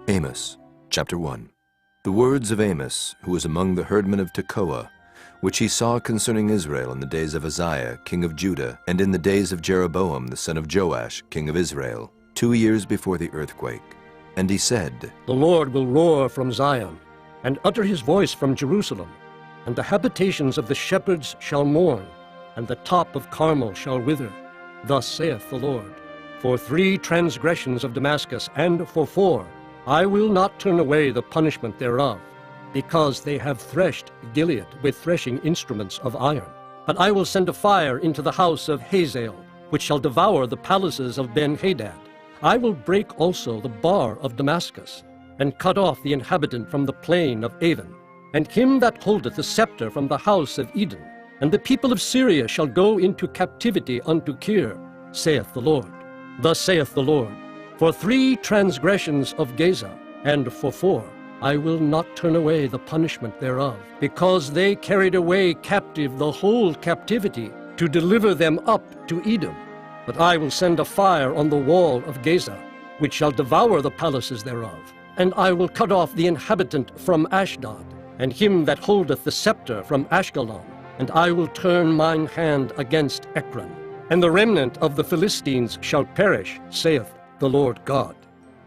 Amos, chapter 1. The words of Amos, who was among the herdmen of Tekoa, which he saw concerning Israel in the days of Uzziah, king of Judah, and in the days of Jeroboam, the son of Joash, king of Israel, 2 years before the earthquake. And he said, The Lord will roar from Zion, and utter his voice from Jerusalem, and the habitations of the shepherds shall mourn, and the top of Carmel shall wither. Thus saith the Lord, For 3 transgressions of Damascus, and for 4, I will not turn away the punishment thereof, because they have threshed Gilead with threshing instruments of iron. But I will send a fire into the house of Hazael, which shall devour the palaces of Ben-Hadad. I will break also the bar of Damascus, and cut off the inhabitant from the plain of Avon, and him that holdeth the scepter from the house of Eden. And the people of Syria shall go into captivity unto Kir, saith the Lord. Thus saith the Lord, For 3 transgressions of Gaza, and for 4, I will not turn away the punishment thereof, because they carried away captive the whole captivity, to deliver them up to Edom. But I will send a fire on the wall of Gaza, which shall devour the palaces thereof. And I will cut off the inhabitant from Ashdod, and him that holdeth the scepter from Ashkelon. And I will turn mine hand against Ekron. And the remnant of the Philistines shall perish, saith the Lord God.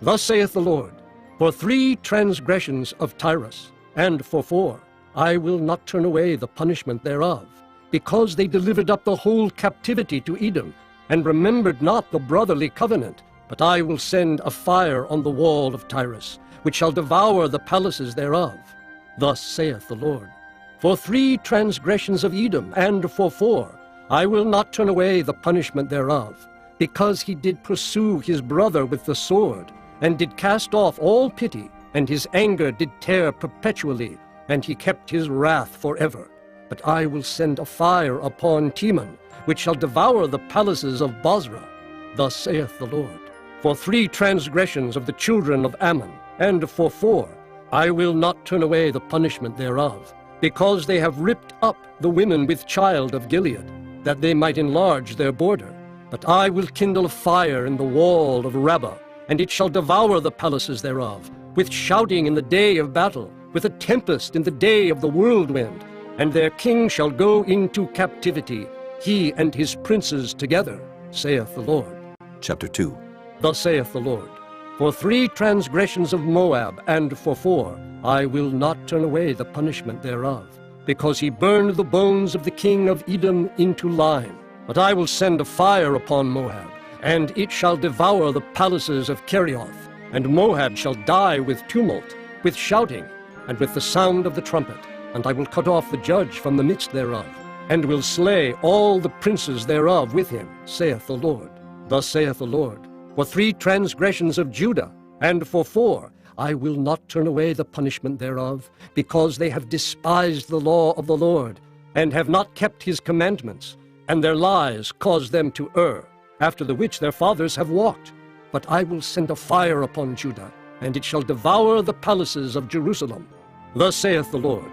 Thus saith the Lord, For 3 transgressions of Tyrus, and for 4, I will not turn away the punishment thereof, because they delivered up the whole captivity to Edom, and remembered not the brotherly covenant. But I will send a fire on the wall of Tyrus, which shall devour the palaces thereof. Thus saith the Lord, For 3 transgressions of Edom, and for 4, I will not turn away the punishment thereof, because he did pursue his brother with the sword, and did cast off all pity, and his anger did tear perpetually, and he kept his wrath forever. But I will send a fire upon Teman, which shall devour the palaces of Bozrah. Thus saith the Lord, For 3 transgressions of the children of Ammon, and for 4, I will not turn away the punishment thereof, because they have ripped up the women with child of Gilead, that they might enlarge their border. But I will kindle a fire in the wall of Rabbah, and it shall devour the palaces thereof, with shouting in the day of battle, with a tempest in the day of the whirlwind. And their king shall go into captivity, he and his princes together, saith the Lord. Chapter 2. Thus saith the Lord, For 3 transgressions of Moab, and for 4, I will not turn away the punishment thereof, because he burned the bones of the king of Edom into lime. But I will send a fire upon Moab, and it shall devour the palaces of Kerioth. And Moab shall die with tumult, with shouting, and with the sound of the trumpet. And I will cut off the judge from the midst thereof, and will slay all the princes thereof with him, saith the Lord. Thus saith the Lord, For 3 transgressions of Judah, and for 4, I will not turn away the punishment thereof, because they have despised the law of the Lord, and have not kept his commandments, and their lies caused them to err, after the which their fathers have walked. But I will send a fire upon Judah, and it shall devour the palaces of Jerusalem. Thus saith the Lord,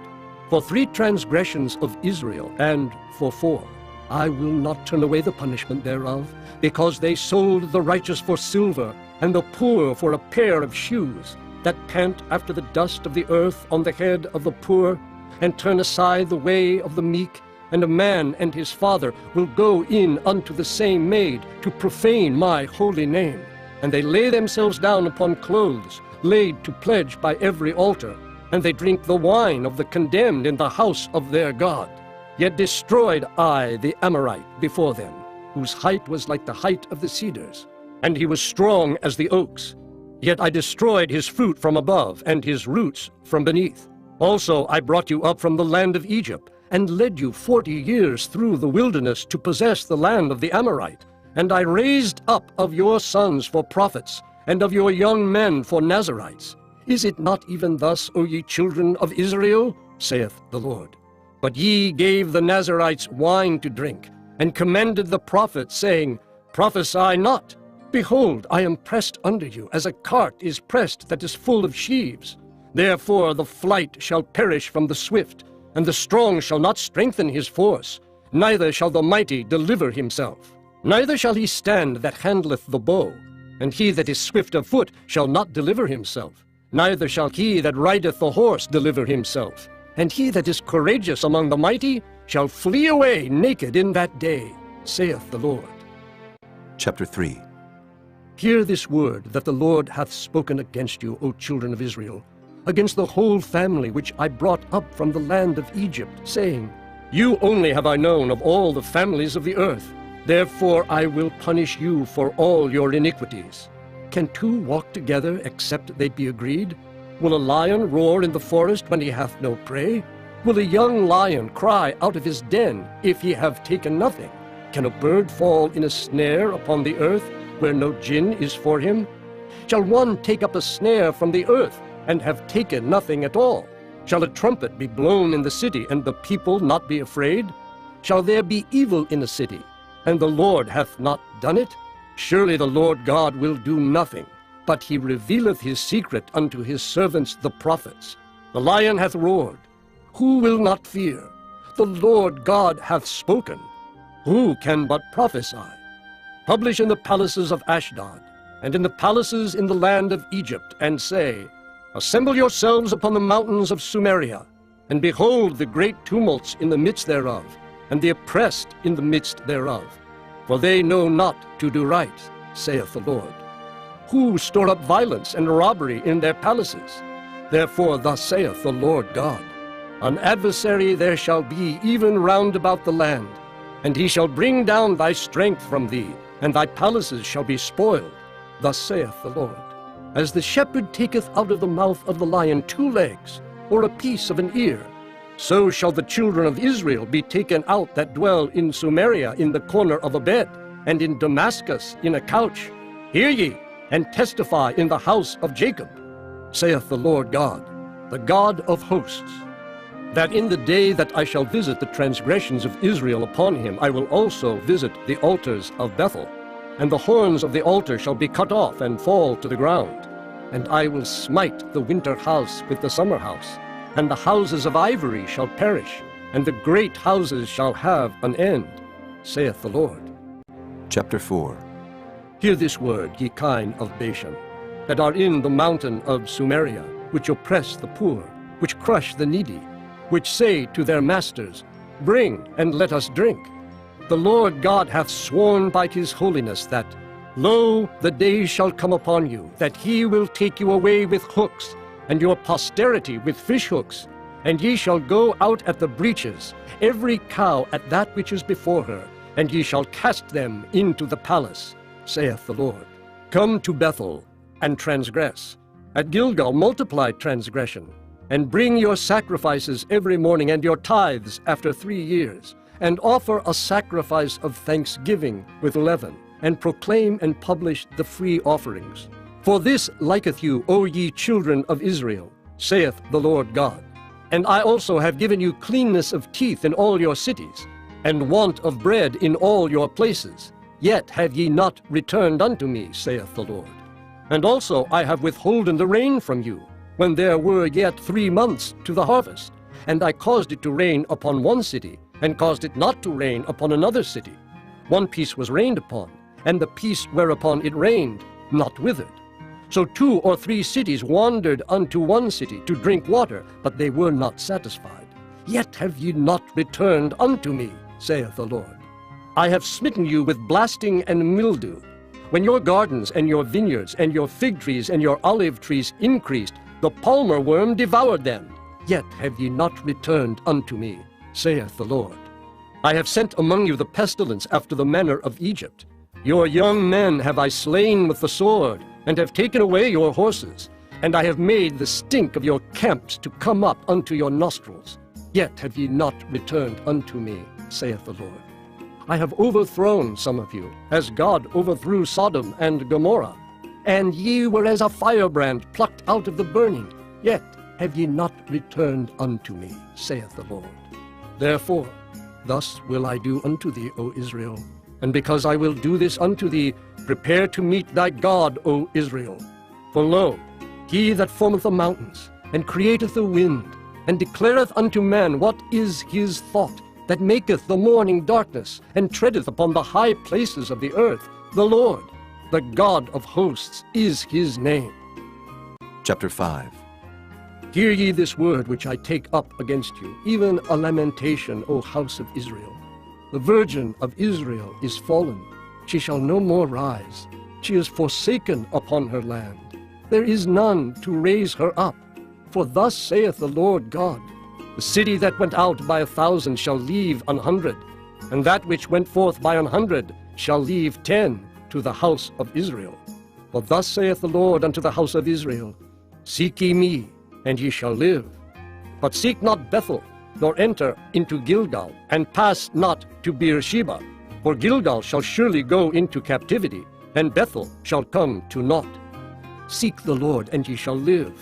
For 3 transgressions of Israel, and for 4, I will not turn away the punishment thereof, because they sold the righteous for silver, and the poor for a pair of shoes, that pant after the dust of the earth on the head of the poor, and turn aside the way of the meek. And a man and his father will go in unto the same maid, to profane my holy name. And they lay themselves down upon clothes, laid to pledge by every altar, and they drink the wine of the condemned in the house of their God. Yet destroyed I the Amorite before them, whose height was like the height of the cedars, and he was strong as the oaks. Yet I destroyed his fruit from above, and his roots from beneath. Also I brought you up from the land of Egypt, and led you 40 years through the wilderness to possess the land of the Amorite. And I raised up of your sons for prophets, and of your young men for Nazarites. Is it not even thus, O ye children of Israel? Saith the Lord. But ye gave the Nazarites wine to drink, and commanded the prophets, saying, Prophesy not. Behold, I am pressed under you, as a cart is pressed that is full of sheaves. Therefore the flight shall perish from the swift, and the strong shall not strengthen his force, neither shall the mighty deliver himself. Neither shall he stand that handleth the bow, and he that is swift of foot shall not deliver himself. Neither shall he that rideth the horse deliver himself, and he that is courageous among the mighty shall flee away naked in that day, saith the Lord. Chapter 3. Hear this word that the Lord hath spoken against you, O children of Israel, against the whole family which I brought up from the land of Egypt, saying, You only have I known of all the families of the earth. Therefore I will punish you for all your iniquities. Can two walk together except they be agreed? Will a lion roar in the forest when he hath no prey? Will a young lion cry out of his den if he have taken nothing? Can a bird fall in a snare upon the earth where no gin is for him? Shall one take up a snare from the earth and have taken nothing at all? Shall a trumpet be blown in the city and the people not be afraid? Shall there be evil in a city, and the Lord hath not done it? Surely the Lord God will do nothing, but he revealeth his secret unto his servants the prophets. The lion hath roared. Who will not fear? The Lord God hath spoken. Who can but prophesy? Publish in the palaces of Ashdod, and in the palaces in the land of Egypt, and say, Assemble yourselves upon the mountains of Sumeria, and behold the great tumults in the midst thereof, and the oppressed in the midst thereof. For they know not to do right, saith the Lord. Who store up violence and robbery in their palaces? Therefore thus saith the Lord God, An adversary there shall be even round about the land, and he shall bring down thy strength from thee, and thy palaces shall be spoiled. Thus saith the Lord. As the shepherd taketh out of the mouth of the lion 2 legs, or a piece of an ear, so shall the children of Israel be taken out that dwell in Sumeria in the corner of a bed, and in Damascus in a couch. Hear ye, and testify in the house of Jacob, saith the Lord God, the God of hosts, that in the day that I shall visit the transgressions of Israel upon him, I will also visit the altars of Bethel, and the horns of the altar shall be cut off and fall to the ground. And I will smite the winter house with the summer house, and the houses of ivory shall perish, and the great houses shall have an end, saith the Lord. Chapter 4. Hear this word, ye kine of Bashan, that are in the mountain of Sumeria, which oppress the poor, which crush the needy, which say to their masters, Bring, and let us drink. The Lord God hath sworn by his holiness that, Lo, the days shall come upon you, that he will take you away with hooks, and your posterity with fish hooks, and ye shall go out at the breaches, every cow at that which is before her, and ye shall cast them into the palace, saith the Lord. Come to Bethel, and transgress. At Gilgal multiply transgression, and bring your sacrifices every morning, and your tithes after 3 years, and offer a sacrifice of thanksgiving with leaven, and proclaim and publish the free offerings. For this liketh you, O ye children of Israel, saith the Lord God. And I also have given you cleanness of teeth in all your cities, and want of bread in all your places. Yet have ye not returned unto me, saith the Lord. And also I have withholden the rain from you, when there were yet 3 months to the harvest. And I caused it to rain upon one city, and caused it not to rain upon another city. One piece was rained upon, and the piece whereupon it rained not withered. So 2 or 3 cities wandered unto one city to drink water, but they were not satisfied. Yet have ye not returned unto me, saith the Lord. I have smitten you with blasting and mildew. When your gardens and your vineyards and your fig trees and your olive trees increased, the palmer worm devoured them. Yet have ye not returned unto me, saith the Lord. I have sent among you the pestilence after the manner of Egypt. Your young men have I slain with the sword, and have taken away your horses, and I have made the stink of your camps to come up unto your nostrils. Yet have ye not returned unto me, saith the Lord. I have overthrown some of you, as God overthrew Sodom and Gomorrah. And ye were as a firebrand plucked out of the burning. Yet have ye not returned unto me, saith the Lord. Therefore, thus will I do unto thee, O Israel. And because I will do this unto thee, prepare to meet thy God, O Israel. For lo, he that formeth the mountains, and createth the wind, and declareth unto man what is his thought, that maketh the morning darkness, and treadeth upon the high places of the earth, the Lord, the God of hosts, is his name. Chapter 5. Hear ye this word which I take up against you, even a lamentation, O house of Israel. The virgin of Israel is fallen. She shall no more rise. She is forsaken upon her land. There is none to raise her up. For thus saith the Lord God, the city that went out by 1,000 shall leave 100, and that which went forth by 100 shall leave 10 to the house of Israel. For thus saith the Lord unto the house of Israel, Seek ye me, and ye shall live. But seek not Bethel, nor enter into Gilgal, and pass not to Beersheba. For Gilgal shall surely go into captivity, and Bethel shall come to naught. Seek the Lord, and ye shall live,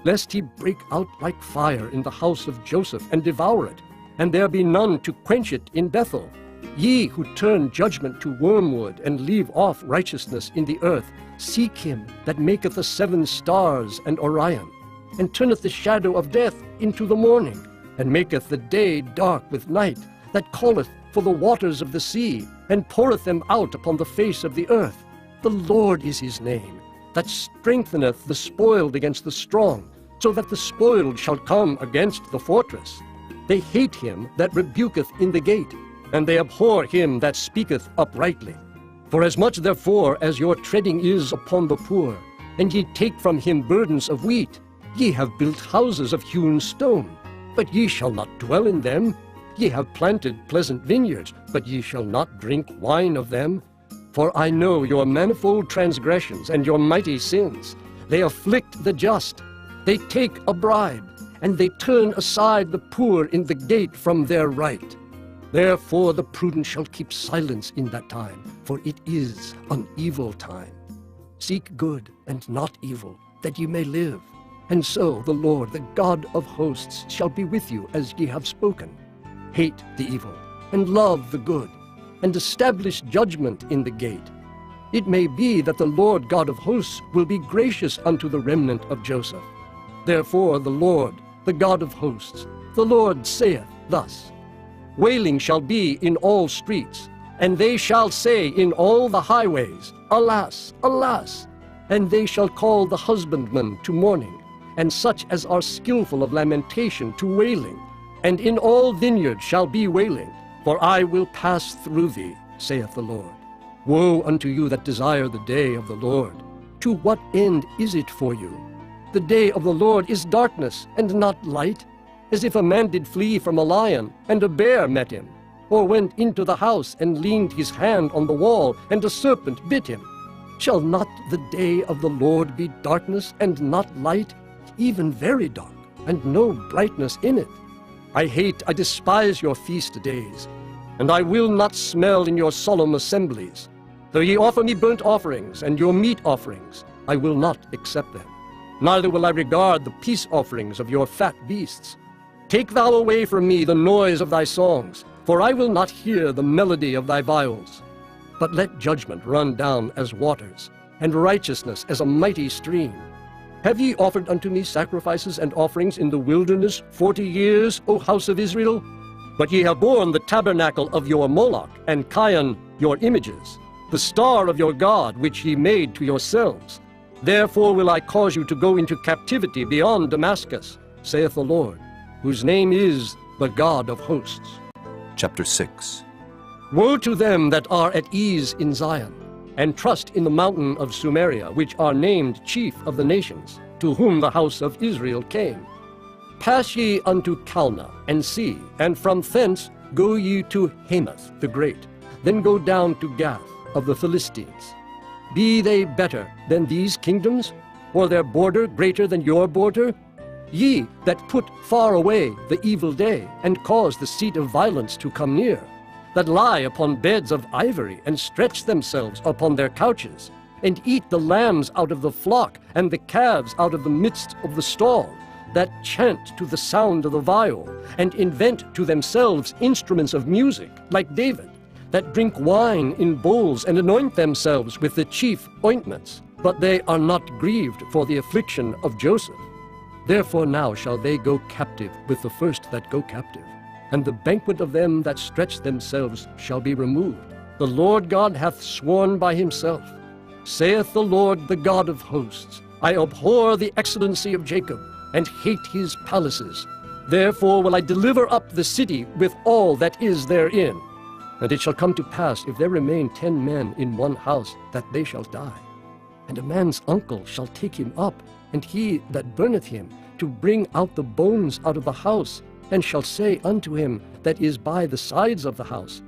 lest he break out like fire in the house of Joseph, and devour it, and there be none to quench it in Bethel. Ye who turn judgment to wormwood, and leave off righteousness in the earth, seek him that maketh the 7 stars and Orion, and turneth the shadow of death into the morning, and maketh the day dark with night, that calleth for the waters of the sea, and poureth them out upon the face of the earth. The Lord is his name, that strengtheneth the spoiled against the strong, so that the spoiled shall come against the fortress. They hate him that rebuketh in the gate, and they abhor him that speaketh uprightly. For as much therefore as your treading is upon the poor, and ye take from him burdens of wheat, ye have built houses of hewn stone, but ye shall not dwell in them. Ye have planted pleasant vineyards, but ye shall not drink wine of them. For I know your manifold transgressions and your mighty sins. They afflict the just. They take a bribe, and they turn aside the poor in the gate from their right. Therefore the prudent shall keep silence in that time, for it is an evil time. Seek good and not evil, that ye may live. And so the Lord, the God of hosts, shall be with you as ye have spoken. Hate the evil, and love the good, and establish judgment in the gate. It may be that the Lord God of hosts will be gracious unto the remnant of Joseph. Therefore the Lord, the God of hosts, the Lord saith thus, Wailing shall be in all streets, and they shall say in all the highways, Alas, alas! And they shall call the husbandman to mourning, and such as are skillful of lamentation to wailing. And in all vineyards shall be wailing, for I will pass through thee, saith the Lord. Woe unto you that desire the day of the Lord! To what end is it for you? The day of the Lord is darkness, and not light, as if a man did flee from a lion, and a bear met him, or went into the house, and leaned his hand on the wall, and a serpent bit him. Shall not the day of the Lord be darkness, and not light, even very dark, and no brightness in it? I despise your feast days, and I will not smell in your solemn assemblies. Though ye offer me burnt offerings and your meat offerings, I will not accept them. Neither will I regard the peace offerings of your fat beasts. Take thou away from me the noise of thy songs, for I will not hear the melody of thy viols. But let judgment run down as waters, and righteousness as a mighty stream. Have ye offered unto me sacrifices and offerings in the wilderness 40 years, O house of Israel? But ye have borne the tabernacle of your Moloch, and Chion your images, the star of your God which ye made to yourselves. Therefore will I cause you to go into captivity beyond Damascus, saith the Lord, whose name is the God of hosts. Chapter 6. Woe to them that are at ease in Zion, and trust in the mountain of Sumeria, which are named chief of the nations, to whom the house of Israel came. Pass ye unto Calneh, and see, and from thence go ye to Hamath the great, then go down to Gath of the Philistines. Be they better than these kingdoms, or their border greater than your border? Ye that put far away the evil day, and cause the seat of violence to come near, that lie upon beds of ivory, and stretch themselves upon their couches, and eat the lambs out of the flock, and the calves out of the midst of the stall, that chant to the sound of the viol, and invent to themselves instruments of music, like David, that drink wine in bowls, and anoint themselves with the chief ointments, but they are not grieved for the affliction of Joseph. Therefore now shall they go captive with the first that go captive, and the banquet of them that stretch themselves shall be removed. The Lord God hath sworn by himself, saith the Lord, the God of hosts, I abhor the excellency of Jacob, and hate his palaces. Therefore will I deliver up the city with all that is therein. And it shall come to pass, if there remain 10 men in one house, that they shall die. And a man's uncle shall take him up, and he that burneth him, to bring out the bones out of the house, and shall say unto him that is by the sides of the house,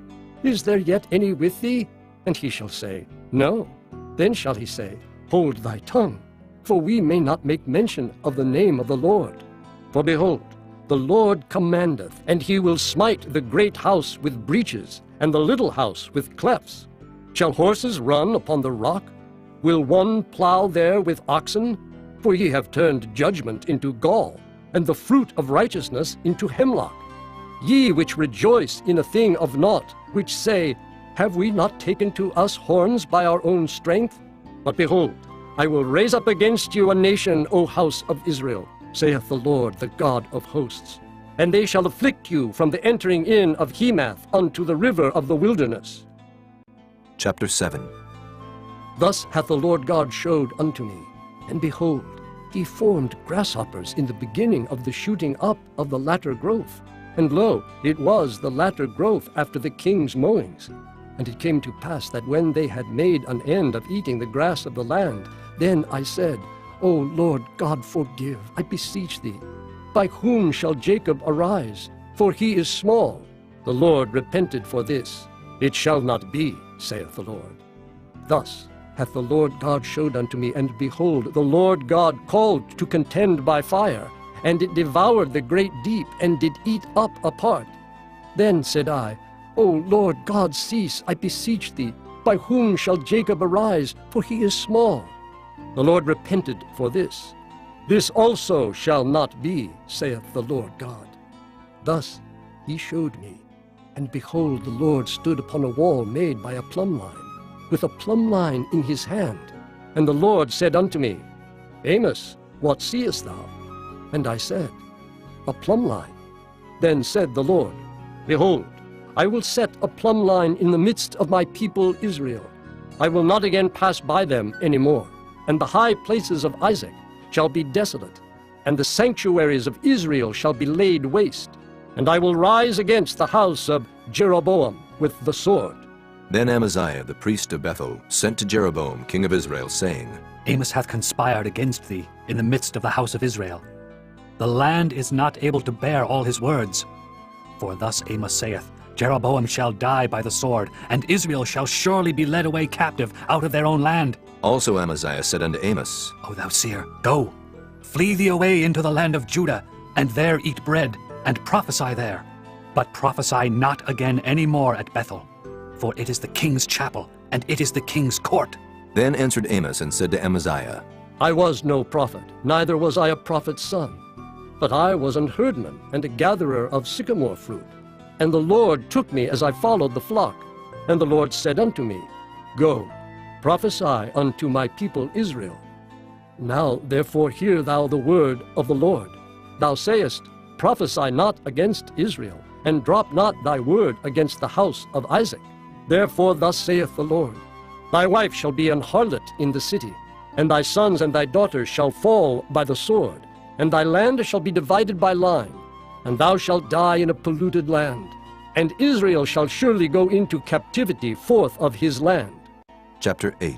Is there yet any with thee? And he shall say, No. Then shall he say, Hold thy tongue, for we may not make mention of the name of the Lord. For behold, the Lord commandeth, and he will smite the great house with breaches, and the little house with clefts. Shall horses run upon the rock? Will one plow there with oxen? For ye have turned judgment into gall, and the fruit of righteousness into hemlock. Ye which rejoice in a thing of naught, which say, Have we not taken to us horns by our own strength? But behold, I will raise up against you a nation, O house of Israel, saith the Lord, the God of hosts. And they shall afflict you from the entering in of Hemath unto the river of the wilderness. Chapter 7. Thus hath the Lord God showed unto me, and behold, he formed grasshoppers in the beginning of the shooting up of the latter growth. And lo, it was the latter growth after the king's mowings. And it came to pass that when they had made an end of eating the grass of the land, then I said, O Lord God, forgive, I beseech thee. By whom shall Jacob arise? For he is small. The Lord repented for this. It shall not be, saith the Lord. Thus hath the Lord God showed unto me, and behold, the Lord God called to contend by fire, and it devoured the great deep, and did eat up a part. Then said I, O Lord God, cease, I beseech thee. By whom shall Jacob arise? For he is small. The Lord repented for this. This also shall not be, saith the Lord God. Thus he showed me, and behold, the Lord stood upon a wall made by a plumb line, with a plumb line in his hand. And the Lord said unto me, Amos, what seest thou? And I said, A plumb line. Then said the Lord, Behold, I will set a plumb line in the midst of my people Israel. I will not again pass by them any more. And the high places of Isaac shall be desolate, and the sanctuaries of Israel shall be laid waste. And I will rise against the house of Jeroboam with the sword. Then Amaziah the priest of Bethel sent to Jeroboam king of Israel, saying, Amos hath conspired against thee in the midst of the house of Israel. The land is not able to bear all his words. For thus Amos saith, Jeroboam shall die by the sword, and Israel shall surely be led away captive out of their own land. Also Amaziah said unto Amos, O thou seer, go, flee thee away into the land of Judah, and there eat bread, and prophesy there. But prophesy not again any more at Bethel, for it is the king's chapel, and it is the king's court. Then answered Amos and said to Amaziah, I was no prophet, neither was I a prophet's son. But I was an herdman and a gatherer of sycamore fruit. And the Lord took me as I followed the flock. And the Lord said unto me, Go, prophesy unto my people Israel. Now therefore hear thou the word of the Lord. Thou sayest, Prophesy not against Israel, and drop not thy word against the house of Isaac. Therefore thus saith the Lord, Thy wife shall be an harlot in the city, and thy sons and thy daughters shall fall by the sword, and thy land shall be divided by line, and thou shalt die in a polluted land. And Israel shall surely go into captivity forth of his land. Chapter 8.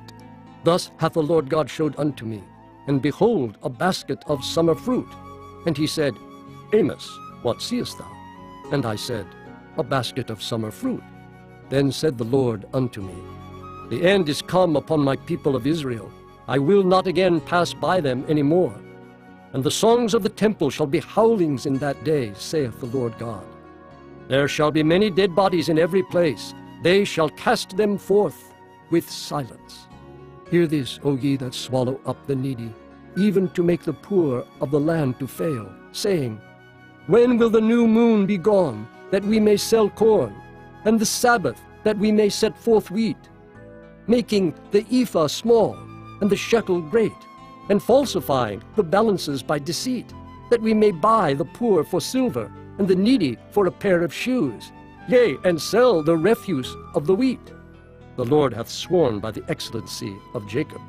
Thus hath the Lord God showed unto me, and behold, a basket of summer fruit. And he said, Amos, what seest thou? And I said, A basket of summer fruit. Then said the Lord unto me, The end is come upon my people of Israel. I will not again pass by them any more. And the songs of the temple shall be howlings in that day, saith the Lord God. There shall be many dead bodies in every place. They shall cast them forth with silence. Hear this, O ye that swallow up the needy, even to make the poor of the land to fail, saying, When will the new moon be gone, that we may sell corn, and the Sabbath, that we may set forth wheat, making the ephah small, and the shekel great, and falsifying the balances by deceit, that we may buy the poor for silver, and the needy for a pair of shoes, yea, and sell the refuse of the wheat. The Lord hath sworn by the excellency of Jacob.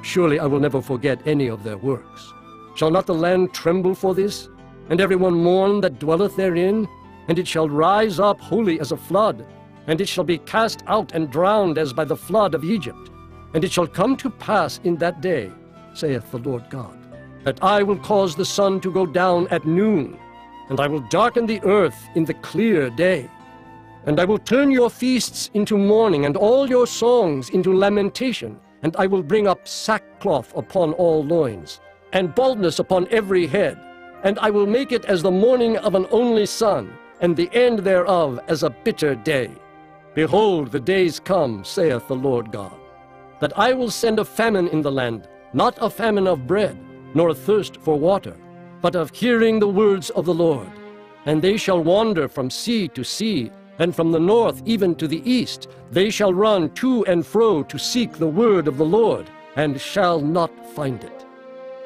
Surely I will never forget any of their works. Shall not the land tremble for this, and everyone mourn that dwelleth therein? And it shall rise up wholly as a flood, and it shall be cast out and drowned as by the flood of Egypt. And it shall come to pass in that day, saith the Lord God, that I will cause the sun to go down at noon, and I will darken the earth in the clear day. And I will turn your feasts into mourning, and all your songs into lamentation, and I will bring up sackcloth upon all loins, and baldness upon every head. And I will make it as the mourning of an only son, and the end thereof as a bitter day. Behold, the days come, saith the Lord God, that I will send a famine in the land, not a famine of bread, nor a thirst for water, but of hearing the words of the Lord. And they shall wander from sea to sea, and from the north even to the east. They shall run to and fro to seek the word of the Lord, and shall not find it.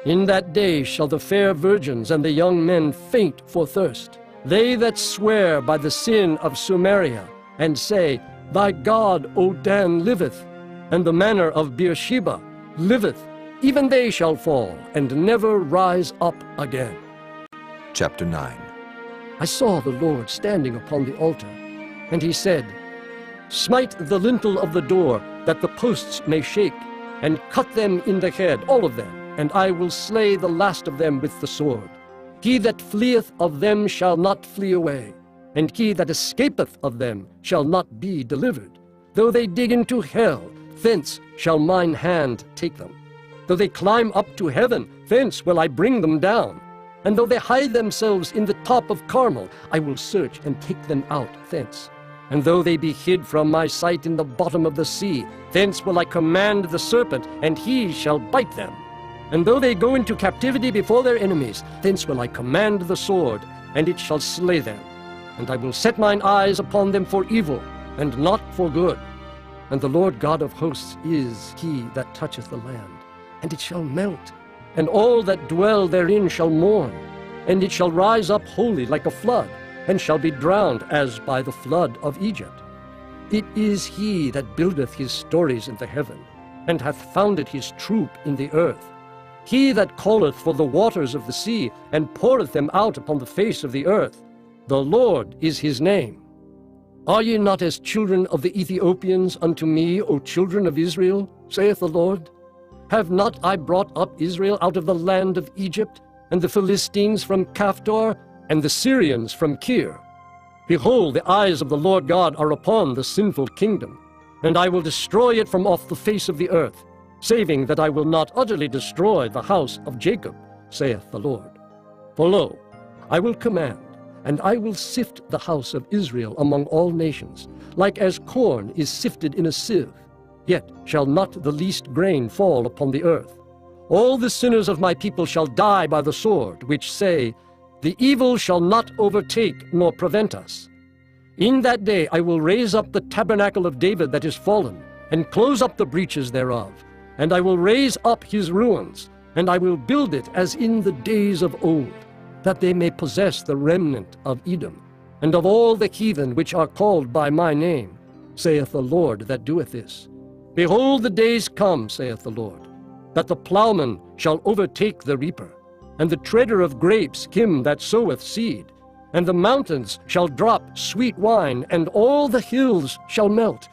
In that day shall the fair virgins and the young men faint for thirst. They that swear by the sin of Samaria, and say, Thy God, O Dan, liveth, and the manner of Beersheba liveth, even they shall fall, and never rise up again. Chapter 9. I saw the Lord standing upon the altar, and he said, Smite the lintel of the door, that the posts may shake, and cut them in the head, all of them, and I will slay the last of them with the sword. He that fleeth of them shall not flee away, and he that escapeth of them shall not be delivered. Though they dig into hell, thence shall mine hand take them. Though they climb up to heaven, thence will I bring them down. And though they hide themselves in the top of Carmel, I will search and take them out thence. And though they be hid from my sight in the bottom of the sea, thence will I command the serpent, and he shall bite them. And though they go into captivity before their enemies, thence will I command the sword, and it shall slay them. And I will set mine eyes upon them for evil, and not for good. And the Lord God of hosts is he that toucheth the land, and it shall melt, and all that dwell therein shall mourn, and it shall rise up wholly like a flood, and shall be drowned as by the flood of Egypt. It is he that buildeth his stories in the heaven, and hath founded his troop in the earth. He that calleth for the waters of the sea, and poureth them out upon the face of the earth. The Lord is his name. Are ye not as children of the Ethiopians unto me, O children of Israel, saith the Lord? Have not I brought up Israel out of the land of Egypt, and the Philistines from Caphtor, and the Syrians from Kir? Behold, the eyes of the Lord God are upon the sinful kingdom, and I will destroy it from off the face of the earth, saving that I will not utterly destroy the house of Jacob, saith the Lord. For lo, I will command, and I will sift the house of Israel among all nations, like as corn is sifted in a sieve, yet shall not the least grain fall upon the earth. All the sinners of my people shall die by the sword, which say, The evil shall not overtake nor prevent us. In that day I will raise up the tabernacle of David that is fallen, and close up the breaches thereof. And I will raise up his ruins, and I will build it as in the days of old, that they may possess the remnant of Edom, and of all the heathen which are called by my name, saith the Lord that doeth this. Behold, the days come, saith the Lord, that the plowman shall overtake the reaper, and the treader of grapes him that soweth seed. And the mountains shall drop sweet wine, and all the hills shall melt.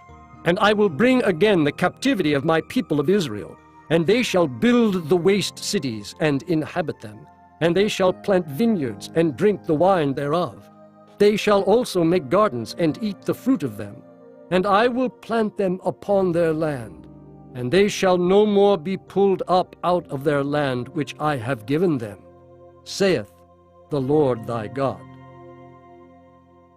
And I will bring again the captivity of my people of Israel, and they shall build the waste cities and inhabit them. And they shall plant vineyards and drink the wine thereof. They shall also make gardens and eat the fruit of them. And I will plant them upon their land, and they shall no more be pulled up out of their land which I have given them, saith the Lord thy God.